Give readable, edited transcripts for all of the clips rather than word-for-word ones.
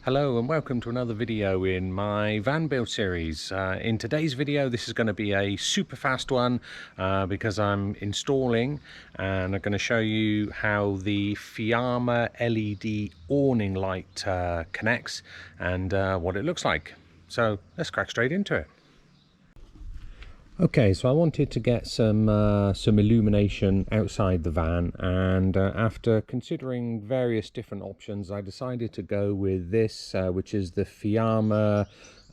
Hello and welcome to another video in my van build series. In today's video this is going to be a super fast one because I'm installing, and I'm going to show you how the Fiamma LED awning light connects and what it looks like. So let's crack straight into it. Okay, so I wanted to get some illumination outside the van, and after considering various different options, I decided to go with this, which is the Fiamma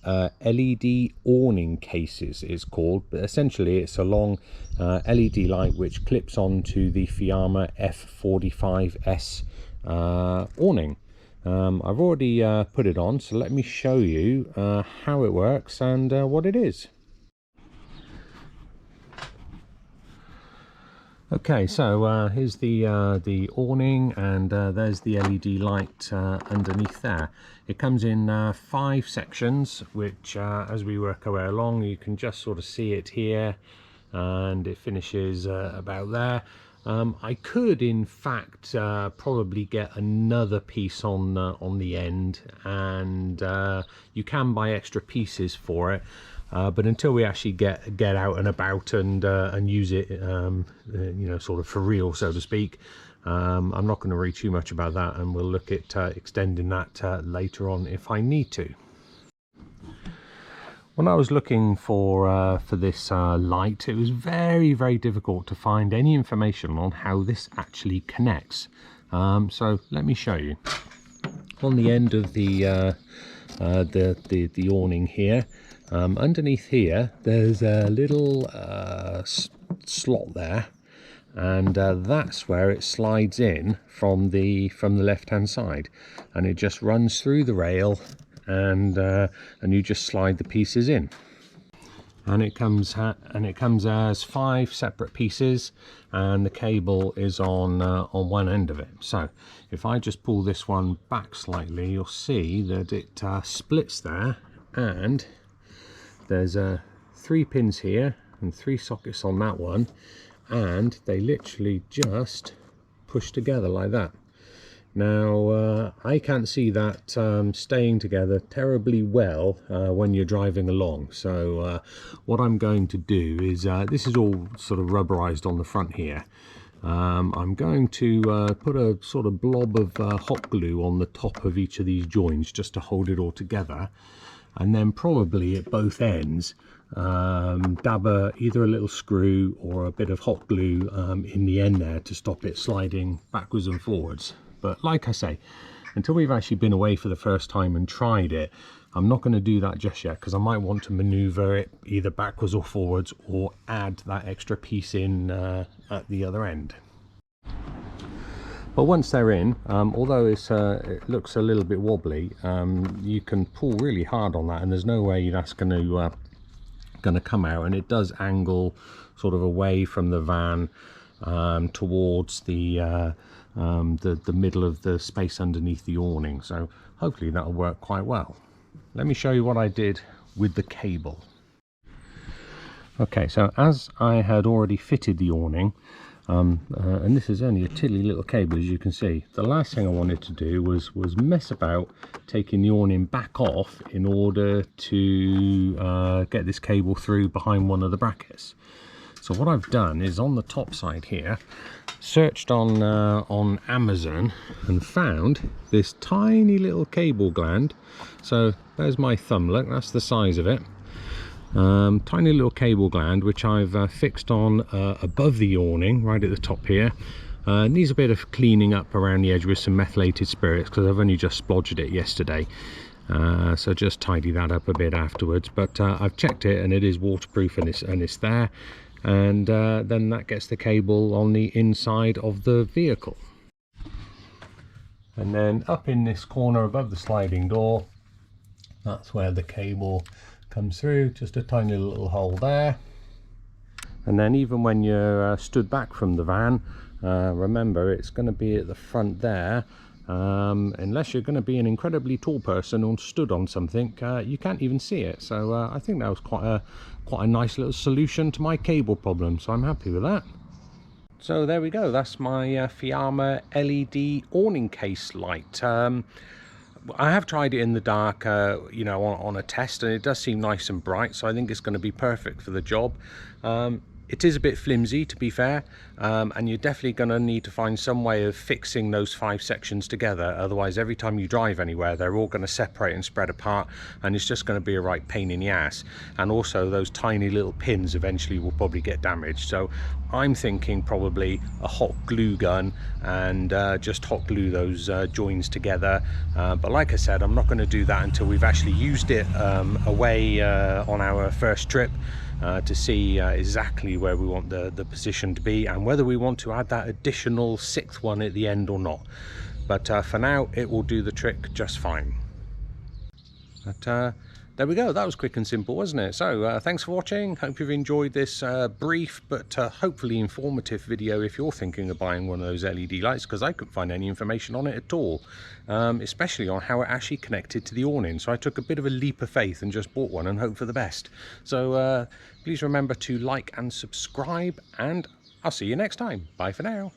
LED awning cases, it's called. But essentially it's a long LED light which clips onto the Fiamma F45S awning. I've already put it on, so let me show you how it works and what it is. Okay, so here's the awning, and there's the LED light underneath there. It comes in 5 sections, which as we work our way along, you can just sort of see it here, and it finishes about there. I could, in fact, probably get another piece on the end, and you can buy extra pieces for it. But until we actually get out and about and use it, you know, sort of for real, so to speak, I'm not going to worry too much about that, and we'll look at extending that later on if I need to. When I was looking for this light, it was very difficult to find any information on how this actually connects. So let me show you. On the end of the awning here, underneath here, there's a little slot there, and that's where it slides in from the left hand side, and it just runs through the rail, and you just slide the pieces in, and it comes as 5 separate pieces, and the cable is on one end of it. So if I just pull this one back slightly, you'll see that it splits there, and there's 3 pins here and 3 sockets on that one, and they literally just push together like that. Now I can't see that staying together terribly well when you're driving along, so what I'm going to do is, this is all sort of rubberized on the front here. I'm going to put a sort of blob of hot glue on the top of each of these joints just to hold it all together, and then probably at both ends dab either a little screw or a bit of hot glue in the end there to stop it sliding backwards and forwards. But like I say, until we've actually been away for the first time and tried it, I'm not going to do that just yet, because I might want to maneuver it either backwards or forwards, or add that extra piece in at the other end. But once they're in, although it looks a little bit wobbly, you can pull really hard on that, and there's no way that's going to come out, and it does angle sort of away from the van towards the middle of the space underneath the awning. So hopefully that'll work quite well. Let me show you what I did with the cable. Okay, so as I had already fitted the awning, and this is only a tiddly little cable, as you can see, the last thing I wanted to do was mess about taking the awning back off in order to get this cable through behind one of the brackets. So what I've done is, on the top side here, searched on Amazon and found this tiny little cable gland. So there's my thumb, look, that's the size of it. Tiny little cable gland which I've fixed on above the awning, right at the top here. Needs a bit of cleaning up around the edge with some methylated spirits, because I've only just splodged it yesterday. So just tidy that up a bit afterwards, but I've checked it and it is waterproof, and it's there. And then that gets the cable on the inside of the vehicle. And then up in this corner above the sliding door, that's where the cable comes through, just a tiny little hole there. And then even when you're stood back from the van, remember it's going to be at the front there. Unless you're going to be an incredibly tall person or stood on something, you can't even see it. So I think that was quite a nice little solution to my cable problem, so I'm happy with that. So there we go, that's my Fiamma LED awning case light. I have tried it in the dark, you know, on a test, and it does seem nice and bright, so I think it's going to be perfect for the job. It is a bit flimsy, to be fair, and you're definitely going to need to find some way of fixing those 5 sections together. Otherwise, every time you drive anywhere, they're all going to separate and spread apart, and it's just going to be a right pain in the ass. And also, those tiny little pins eventually will probably get damaged. So I'm thinking probably a hot glue gun and just hot glue those joins together. But like I said, I'm not going to do that until we've actually used it away on our first trip. To see exactly where we want the position to be, and whether we want to add that additional 6th one at the end or not. But for now, it will do the trick just fine. But there we go. That was quick and simple, wasn't it? So thanks for watching. Hope you've enjoyed this brief but hopefully informative video if you're thinking of buying one of those LED lights, because I couldn't find any information on it at all, especially on how it actually connected to the awning. So I took a bit of a leap of faith and just bought one and hope for the best. So please remember to like and subscribe, and I'll see you next time. Bye for now.